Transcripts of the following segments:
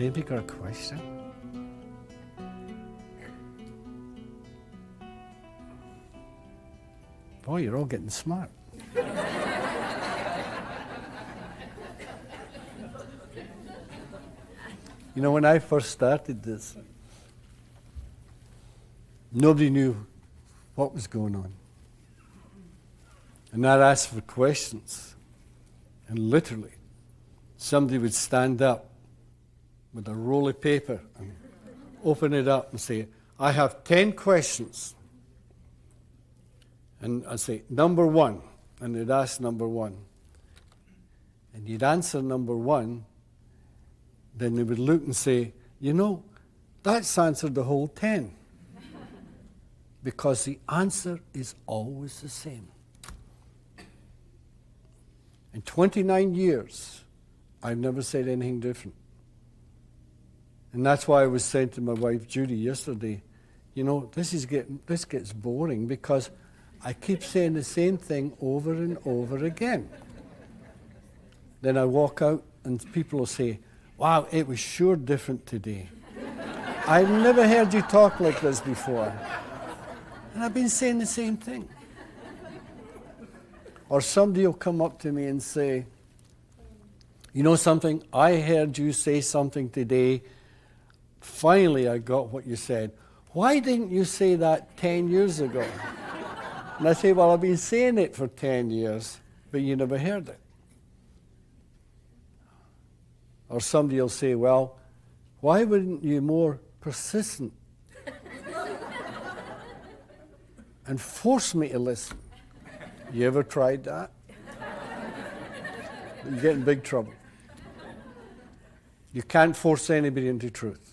Has anybody got a question? Boy, you're all getting smart. You know, when I first started this, nobody knew what was going on. And I'd ask for questions. And literally, somebody would stand up with a roll of paper and open it up and say, I have 10 questions. And I'd say, number one. And they'd ask number one. And you'd answer number one. Then they would look and say, you know, that's answered the whole 10. Because the answer is always the same. In 29 years, I've never said anything different. And that's why I was saying to my wife Judy yesterday, you know, this gets boring because I keep saying the same thing over and over again. Then I walk out and people will say, wow, it was sure different today. I've never heard you talk like this before. And I've been saying the same thing. Or somebody will come up to me and say, you know something, I heard you say something today. Finally, I got what you said. Why didn't you say that 10 years ago? And I say, well, I've been saying it for 10 years, but you never heard it. Or somebody will say, well, why weren't you more persistent and force me to listen? You ever tried that? You get in big trouble. You can't force anybody into truth.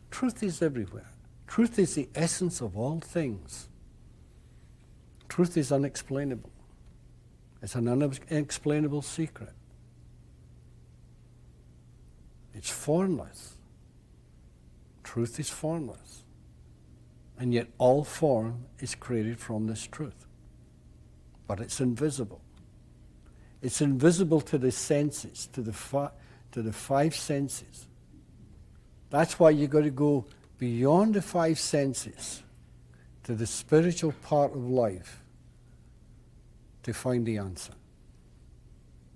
Truth is everywhere. Truth is the essence of all things. Truth is unexplainable. It's an unexplainable secret. It's formless. Truth is formless. And yet all form is created from this truth. But it's invisible. It's invisible to the senses, to the five senses. That's why you've got to go beyond the five senses to the spiritual part of life to find the answer.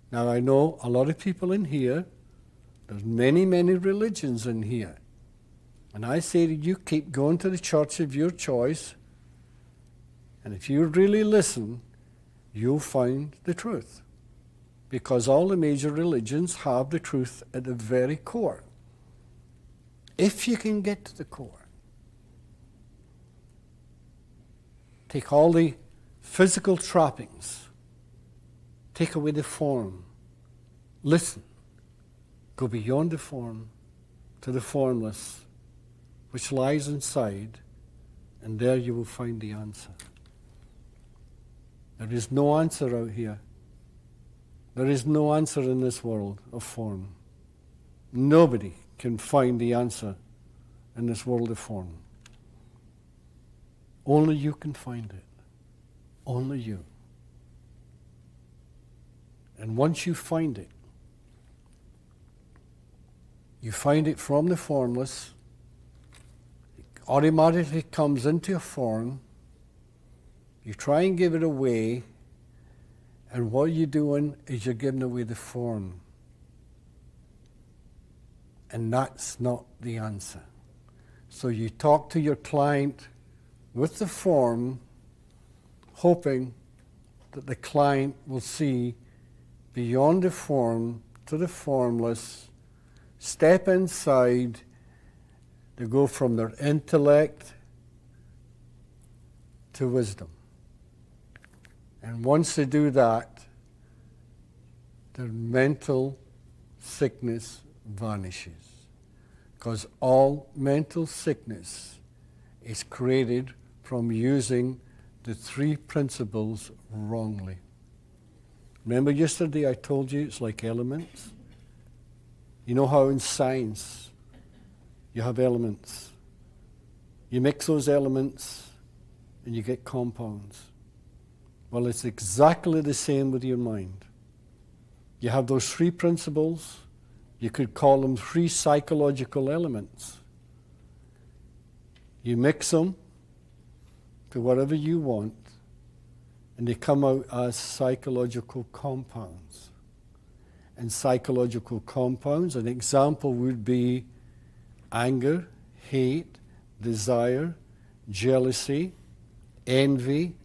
Now I know a lot of people in here, there's many, many religions in here. And I say to you, keep going to the church of your choice. And if you really listen, you'll find the truth. Because all the major religions have the truth at the very core. If you can get to the core. Take all the physical trappings. Take away the form. Listen. Go beyond the form to the formless, which lies inside, and there you will find the answer. There is no answer out here. There is no answer in this world of form. Nobody can find the answer in this world of form. Only you can find it. Only you. And once you find it from the formless. It automatically comes into a form. You try and give it away, and what you're doing is you're giving away the form. And that's not the answer. So you talk to your client with the form, hoping that the client will see beyond the form to the formless, step inside, they go from their intellect to wisdom. And once they do that, their mental sickness vanishes. Because all mental sickness is created from using the three principles wrongly. Remember yesterday I told you it's like elements? You know how in science you have elements. You mix those elements and you get compounds. Well, it's exactly the same with your mind. You have those three principles, You could call them 3 psychological elements. You mix them to whatever you want, and they come out as psychological compounds. And psychological compounds, an example would be anger, hate, desire, jealousy, envy.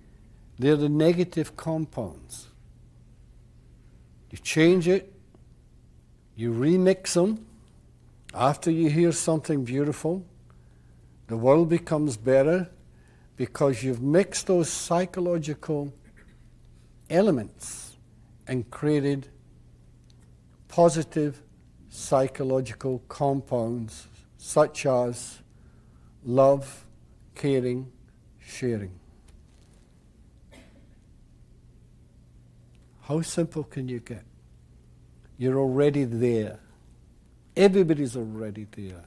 They're the negative compounds. You change it, you remix them. After you hear something beautiful, the world becomes better because you've mixed those psychological elements and created positive psychological compounds such as love, caring, sharing. How simple can you get? You're already there. Everybody's already there.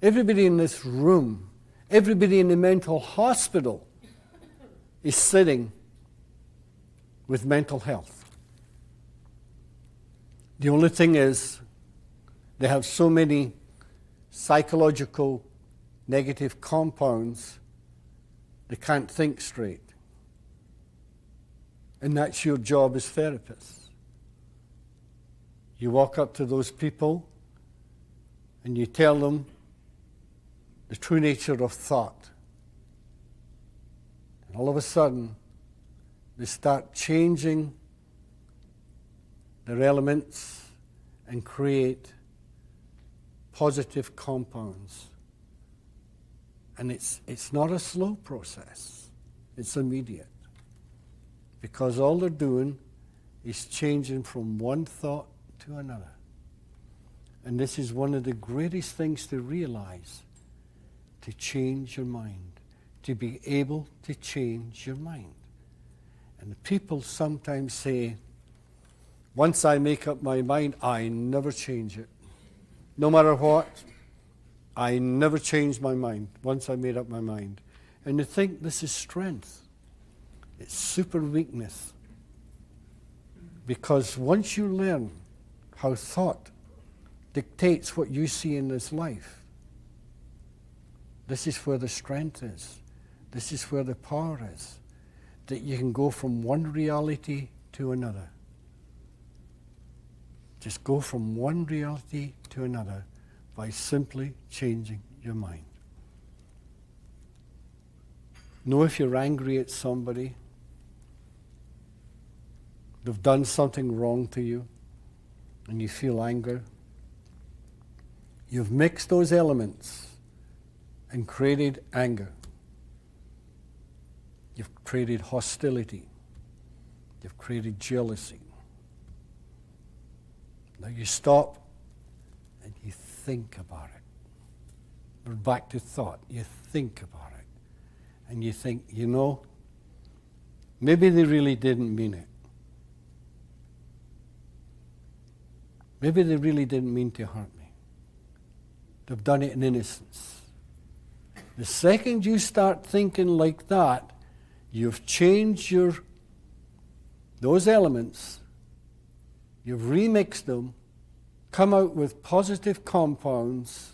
Everybody in this room, everybody in the mental hospital is sitting with mental health. The only thing is, they have so many psychological negative compounds, they can't think straight. And that's your job as therapists. You walk up to those people and you tell them the true nature of thought. And all of a sudden, they start changing their elements and create positive compounds. And it's not a slow process. It's immediate. Because all they're doing is changing from one thought to another. And this is one of the greatest things to realize, to change your mind, to be able to change your mind. And people sometimes say, once I make up my mind, I never change it. No matter what, I never change my mind once I made up my mind. And they think this is strength. It's super weakness. Because once you learn how thought dictates what you see in this life, this is where the strength is. This is where the power is. That you can go from one reality to another. Just go from one reality to another by simply changing your mind. Know if you're angry at somebody, they've done something wrong to you, and you feel anger. You've mixed those elements and created anger. You've created hostility. You've created jealousy. Now you stop and you think about it. We're back to thought. You think about it. And you think, maybe they really didn't mean it. Maybe they really didn't mean to hurt me. They've done it in innocence. The second you start thinking like that, you've changed those elements, you've remixed them, come out with positive compounds,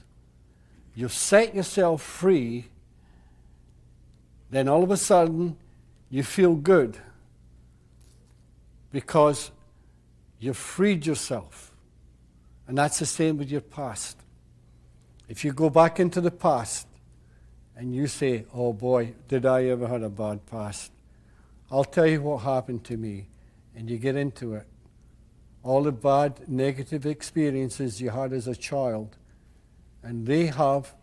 you've set yourself free, then all of a sudden you feel good because you've freed yourself. And that's the same with your past. If you go back into the past and you say, oh boy, did I ever have a bad past? I'll tell you what happened to me. And you get into it. All the bad, negative experiences you had as a child, and they have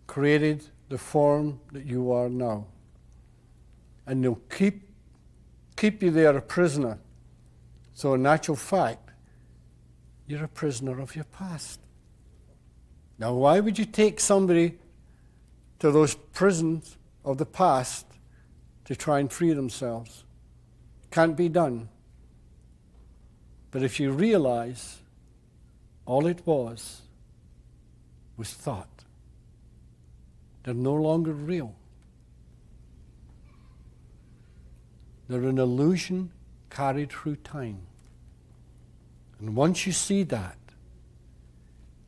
created the form that you are now. And they'll keep you there a prisoner. So in actual fact, you're a prisoner of your past. Now, why would you take somebody to those prisons of the past to try and free themselves? Can't be done. But if you realize all it was thought, they're no longer real. They're an illusion carried through time. And once you see that,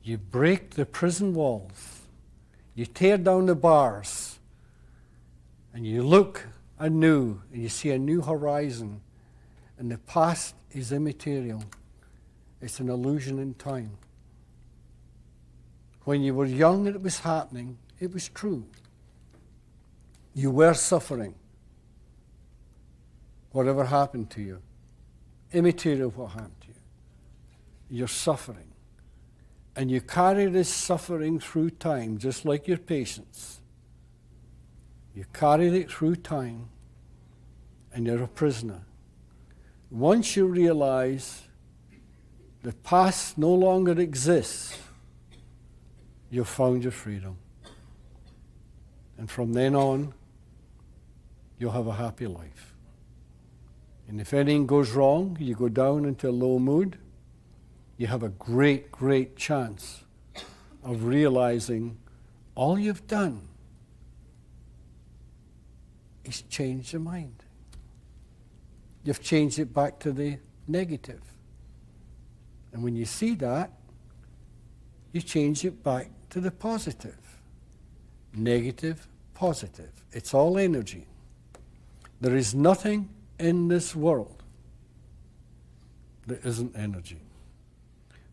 you break the prison walls, you tear down the bars, and you look anew, and you see a new horizon, and the past is immaterial. It's an illusion in time. When you were young and it was happening, it was true. You were suffering. Whatever happened to you, immaterial what happened to you. You're suffering. And you carry this suffering through time, just like your patients. You carried it through time, and you're a prisoner. Once you realize the past no longer exists, you've found your freedom. And from then on, you'll have a happy life. And if anything goes wrong, you go down into a low mood, you have a great, great chance of realizing all you've done is change your mind. You've changed it back to the negative. And when you see that, you change it back to the positive. Negative, positive. It's all energy. There is nothing in this world that isn't energy.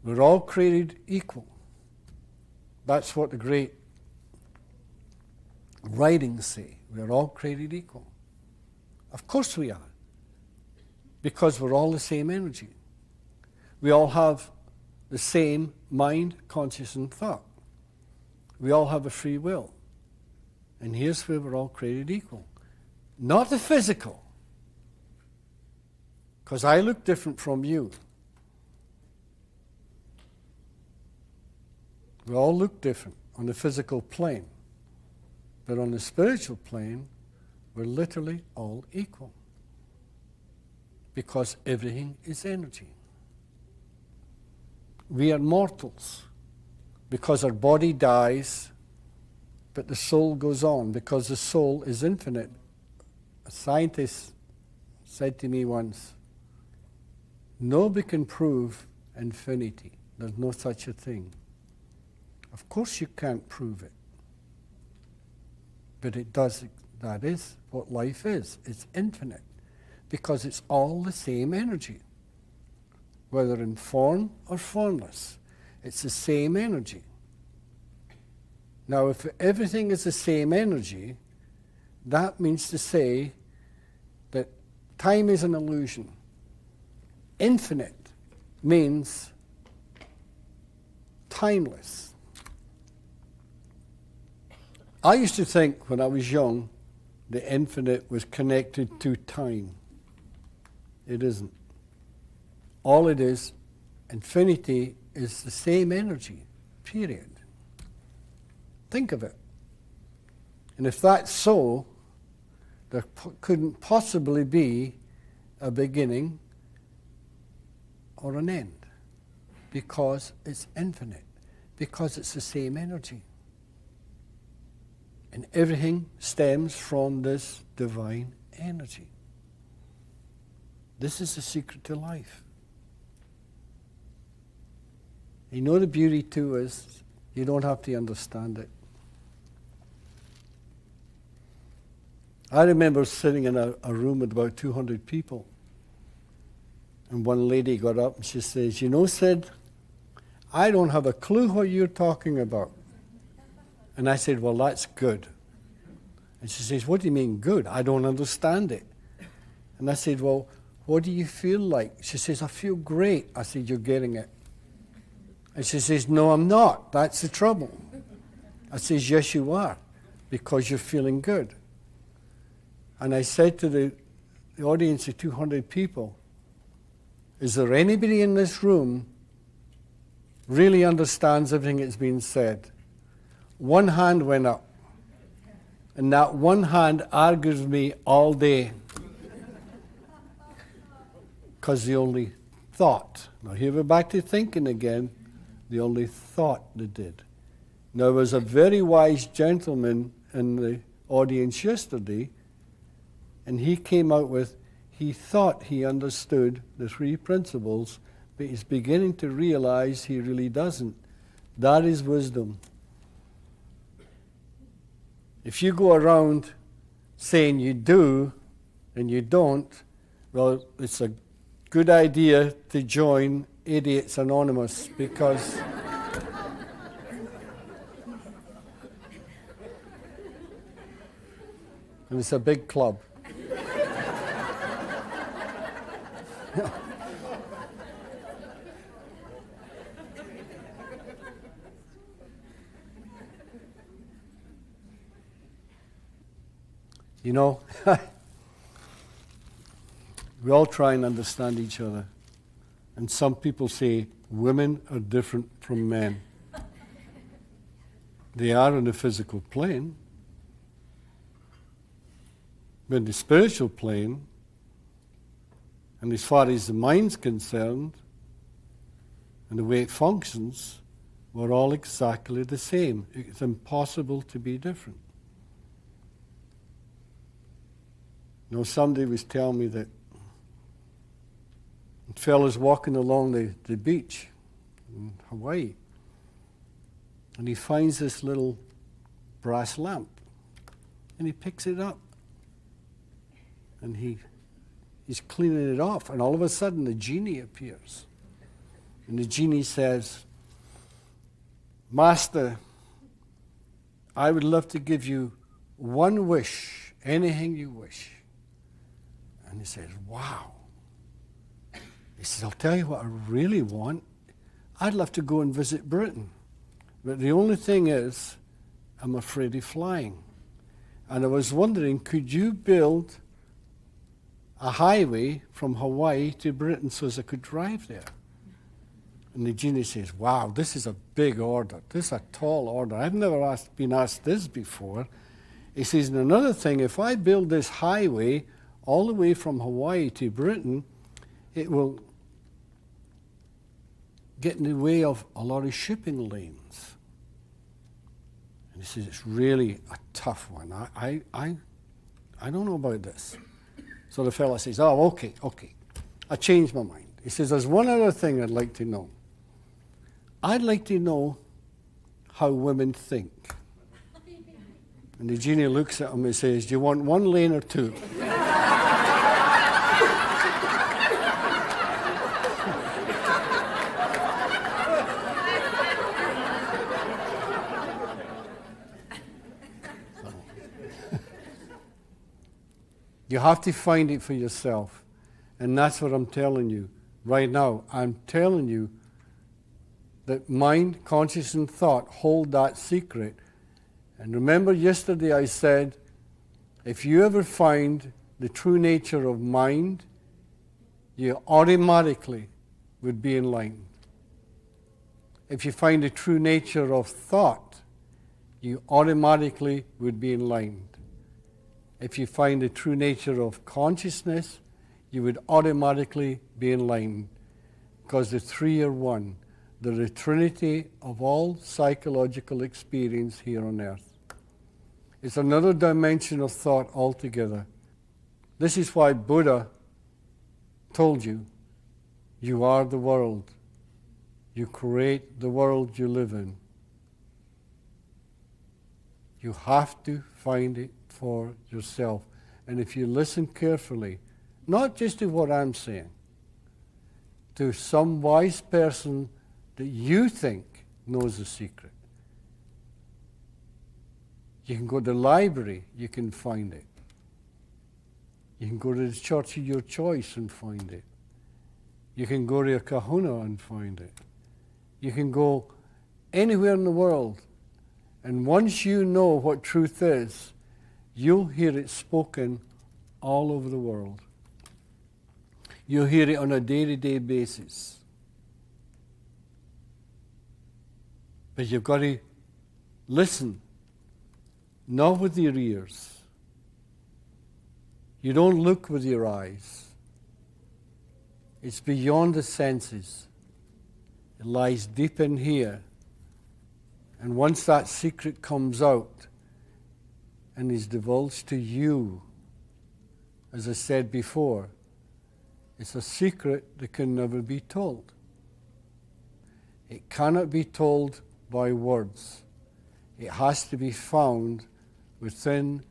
We're all created equal. That's what the great writings say. We're all created equal. Of course we are. Because we're all the same energy. We all have the same mind, conscience, and thought. We all have a free will. And here's where we're all created equal. Not the physical. Because I look different from you. We all look different on the physical plane. But on the spiritual plane, we're literally all equal. Because everything is energy. We are mortals because our body dies, but the soul goes on because the soul is infinite. A scientist said to me once, nobody can prove infinity. There's no such a thing. Of course you can't prove it. But it does. That is what life is. It's infinite. Because it's all the same energy. Whether in form or formless. It's the same energy. Now, if everything is the same energy, that means to say that time is an illusion. Infinite means timeless. I used to think when I was young, the infinite was connected to time. It isn't. All it is, infinity is the same energy, period. Think of it. And if that's so, there couldn't possibly be a beginning or an end, because it's infinite, because it's the same energy. And everything stems from this divine energy. This is the secret to life. You know the beauty too is you don't have to understand it. I remember sitting in a room with about 200 people. And one lady got up and she says, you know, Sid, I don't have a clue what you're talking about. And I said, well, that's good. And she says, what do you mean good? I don't understand it. And I said, well, what do you feel like? She says, I feel great. I said, you're getting it. And she says, no, I'm not. That's the trouble. I says, yes, you are, because you're feeling good. And I said to the audience of 200 people, is there anybody in this room really understands everything that's been said? One hand went up. And that one hand argues with me all day. Because they only thought. Now here we're back to thinking again. They only thought they did. Now there was a very wise gentleman in the audience yesterday, and he came out with, he thought he understood the three principles, but he's beginning to realize he really doesn't. That is wisdom. If you go around saying you do and you don't, well, it's a good idea to join Idiots Anonymous, because and it's a big club. You know, we all try and understand each other. And some people say women are different from men. They are on the physical plane. But in the spiritual plane, and as far as the mind's concerned, and the way it functions, we're all exactly the same. It's impossible to be different. You know, somebody was telling me that a fella's walking along the beach in Hawaii, and he finds this little brass lamp, and he picks it up, and he's cleaning it off, and all of a sudden the genie appears, and the genie says, "Master, I would love to give you one wish, anything you wish." And he says, "Wow." He says, "I'll tell you what I really want. I'd love to go and visit Britain. But the only thing is, I'm afraid of flying. And I was wondering, could you build a highway from Hawaii to Britain so as I could drive there?" And the genie says, "Wow, this is a big order. This is a tall order. I've never been asked this before." He says, "And another thing, if I build this highway all the way from Hawaii to Britain, it will get in the way of a lot of shipping lanes." And he says, "It's really a tough one. I don't know about this." So the fellow says, "Oh, okay. I changed my mind." He says, "There's one other thing I'd like to know. I'd like to know how women think." And the genie looks at him and says, "Do you want one lane or two?" You have to find it for yourself. And that's what I'm telling you right now. I'm telling you that mind, conscious, and thought hold that secret. And remember yesterday I said, if you ever find the true nature of mind, you automatically would be enlightened. If you find the true nature of thought, you automatically would be enlightened. If you find the true nature of consciousness, you would automatically be enlightened, because the three are one. They're the trinity of all psychological experience here on earth. It's another dimension of thought altogether. This is why Buddha told you, you are the world. You create the world you live in. You have to find it for yourself. And if you listen carefully, not just to what I'm saying, to some wise person that you think knows the secret. You can go to the library, you can find it. You can go to the church of your choice and find it. You can go to a kahuna and find it. You can go anywhere in the world. And once you know what truth is, you'll hear it spoken all over the world. You'll hear it on a day-to-day basis. But you've got to listen, not with your ears. You don't look with your eyes. It's beyond the senses. It lies deep in here. And once that secret comes out and is divulged to you, as I said before, it's a secret that can never be told. It cannot be told by words. It has to be found within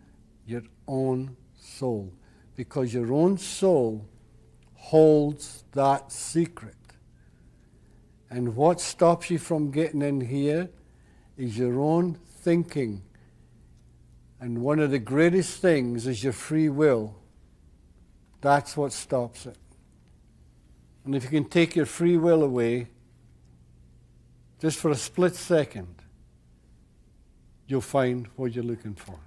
your own soul, because your own soul holds that secret. And what stops you from getting in here is your own thinking. And one of the greatest things is your free will. That's what stops it. And if you can take your free will away, just for a split second, you'll find what you're looking for.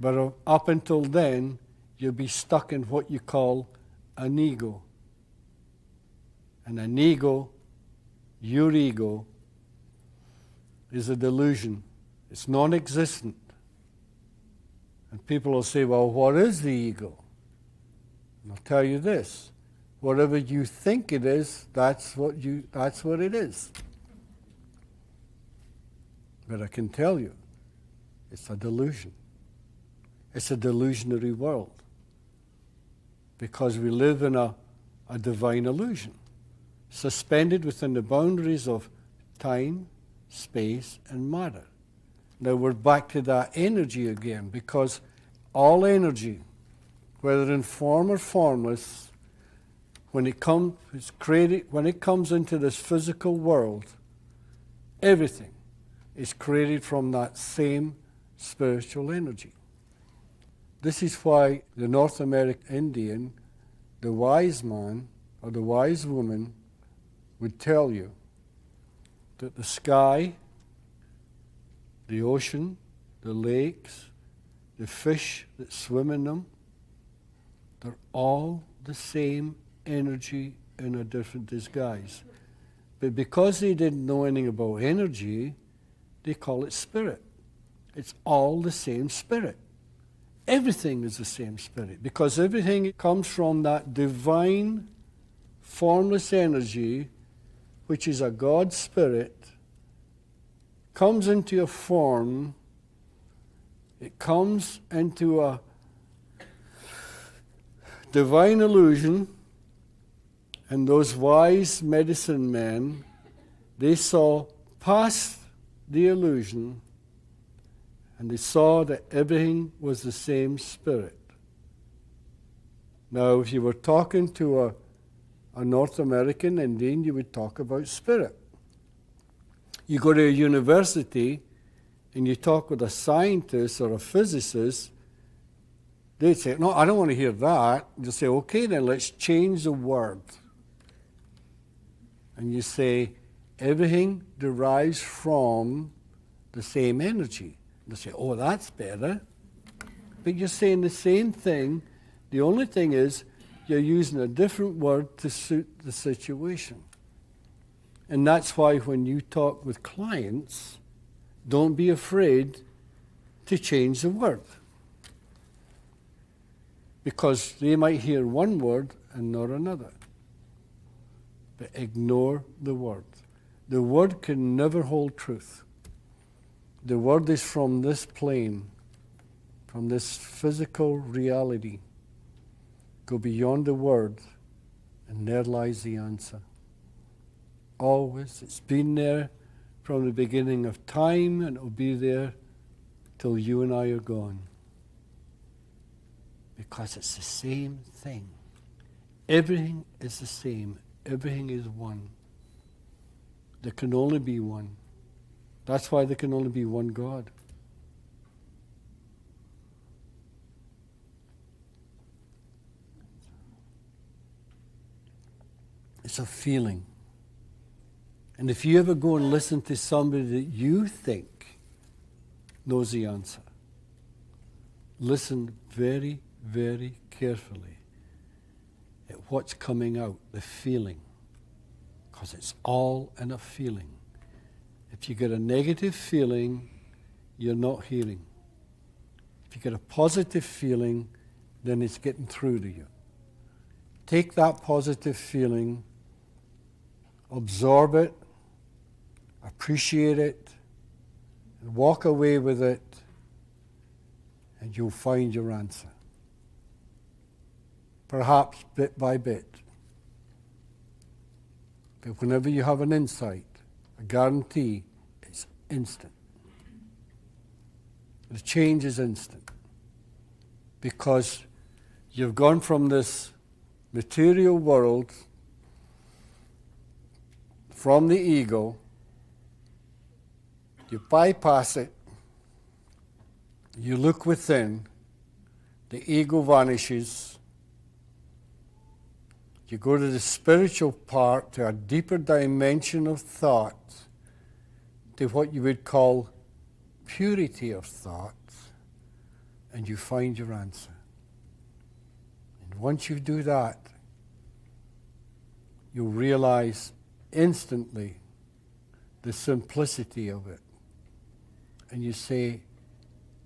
But up until then, you'll be stuck in what you call an ego. And an ego, your ego, is a delusion. It's non-existent. And people will say, well, what is the ego? And I'll tell you this. Whatever you think it is, that's what it is. But I can tell you, it's a delusion. It's a delusionary world. Because we live in a divine illusion, suspended within the boundaries of time, space, and matter. Now we're back to that energy again, because all energy, whether in form or formless, when it comes into this physical world, everything is created from that same spiritual energy. This is why the North American Indian, the wise man or the wise woman, would tell you that the sky, the ocean, the lakes, the fish that swim in them, they're all the same energy in a different disguise. But because they didn't know anything about energy, they call it spirit. It's all the same spirit. Everything is the same spirit, because everything comes from that divine, formless energy, which is a God spirit, comes into a form, it comes into a divine illusion, and those wise medicine men, they saw past the illusion, and they saw that everything was the same spirit. Now, if you were talking to a North American Indian, you would talk about spirit. You go to a university and you talk with a scientist or a physicist, they'd say, no, I don't want to hear that. You say, okay, then let's change the word. And you say, everything derives from the same energy. They say, oh, that's better. But you're saying the same thing. The only thing is you're using a different word to suit the situation. And that's why when you talk with clients, don't be afraid to change the word. Because they might hear one word and not another. But ignore the word. The word can never hold truth. The word is from this plane, from this physical reality. Go beyond the word, and there lies the answer. Always. It's been there from the beginning of time, and it will be there till you and I are gone. Because it's the same thing. Everything is the same. Everything is one. There can only be one. That's why there can only be one God. It's a feeling. And if you ever go and listen to somebody that you think knows the answer, listen very, very carefully at what's coming out, the feeling. Because it's all in a feeling. If you get a negative feeling, you're not hearing. If you get a positive feeling, then it's getting through to you. Take that positive feeling, absorb it, appreciate it, and walk away with it, and you'll find your answer. Perhaps bit by bit. But whenever you have an insight, I guarantee it's instant. The change is instant. Because you've gone from this material world, from the ego, you bypass it, you look within, the ego vanishes, you go to the spiritual part, to a deeper dimension of thought, to what you would call purity of thought, and you find your answer. And once you do that, you'll realize instantly the simplicity of it. And you say,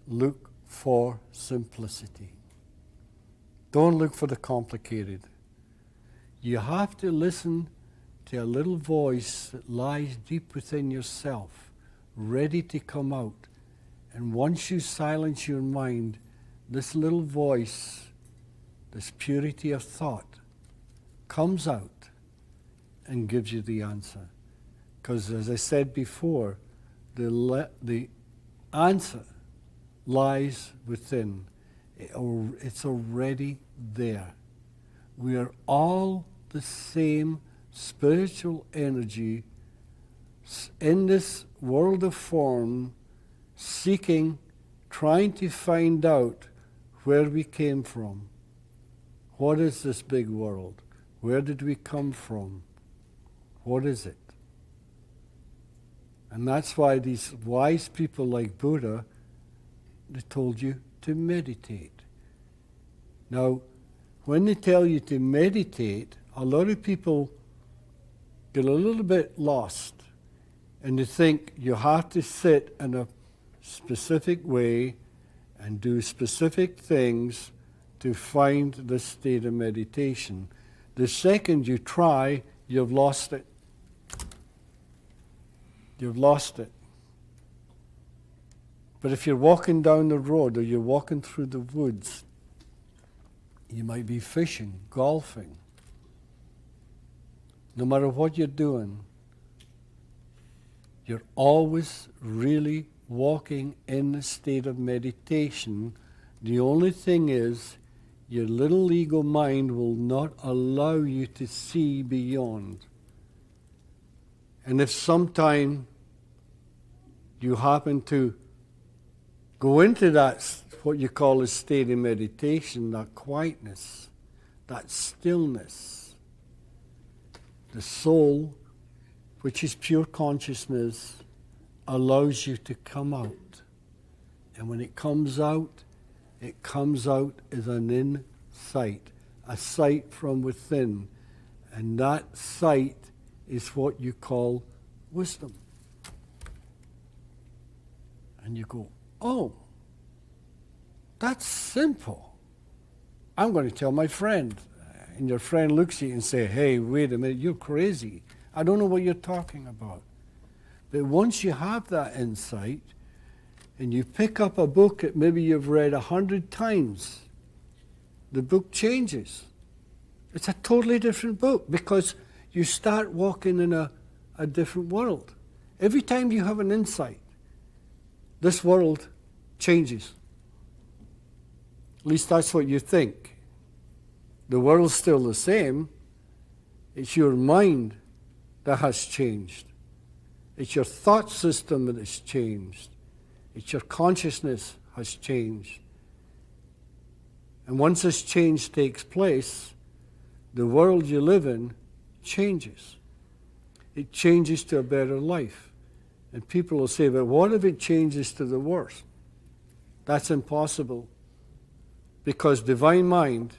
look for simplicity. Don't look for the complicated. You have to listen to a little voice that lies deep within yourself, ready to come out. And once you silence your mind, this little voice, this purity of thought, comes out and gives you the answer. Because as I said before, the answer lies within. It's already there. We are all the same spiritual energy in this world of form, seeking, trying to find out where we came from. What is this big world? Where did we come from? What is it? And that's why these wise people like Buddha, they told you to meditate. Now, when they tell you to meditate, a lot of people get a little bit lost, and they think you have to sit in a specific way and do specific things to find the state of meditation. The second you try, you've lost it. You've lost it. But if you're walking down the road or you're walking through the woods, you might be fishing, golfing. No matter what you're doing, you're always really walking in a state of meditation. The only thing is, your little ego mind will not allow you to see beyond. And if sometime you happen to go into that, what you call a state of meditation, that quietness, that stillness, the soul, which is pure consciousness, allows you to come out. And when it comes out as an insight, a sight from within. And that sight is what you call wisdom. And you go, oh, that's simple. I'm going to tell my friend. And your friend looks at you and say, hey, wait a minute, you're crazy. I don't know what you're talking about. But once you have that insight, and you pick up a book that maybe you've read 100 times, the book changes. It's a totally different book because you start walking in a different world. Every time you have an insight, this world changes. At least that's what you think. The world's still the same. It's your mind that has changed. It's your thought system that has changed. It's your consciousness has changed. And once this change takes place, the world you live in changes. It changes to a better life. And people will say, but what if it changes to the worse? That's impossible. Because divine mind,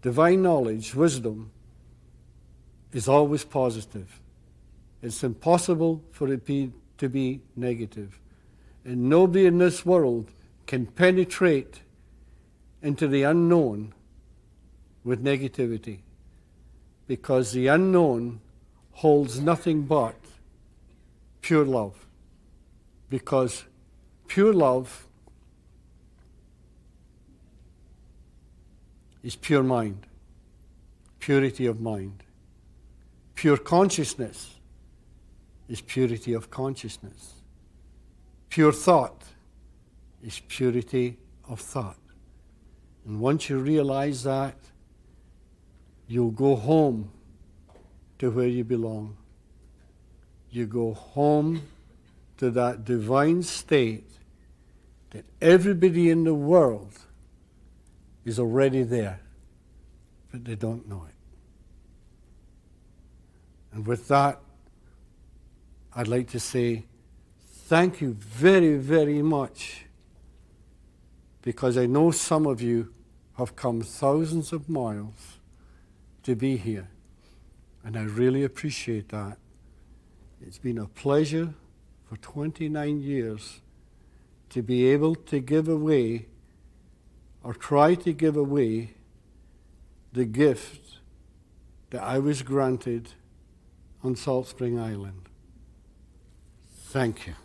divine knowledge, wisdom, is always positive. It's impossible for it to be negative. And nobody in this world can penetrate into the unknown with negativity, because the unknown holds nothing but pure love. Because pure love is pure mind, purity of mind, Pure consciousness is purity of consciousness. Pure thought is purity of thought. And once you realize that, you'll go home to where you belong. You go home to that divine state that everybody in the world is already there, but they don't know it. And with that, I'd like to say thank you very, very much, because I know some of you have come thousands of miles to be here, and I really appreciate that. It's been a pleasure for 29 years to be able to give away, or try to give away, the gift that I was granted on Salt Spring Island. Thank you.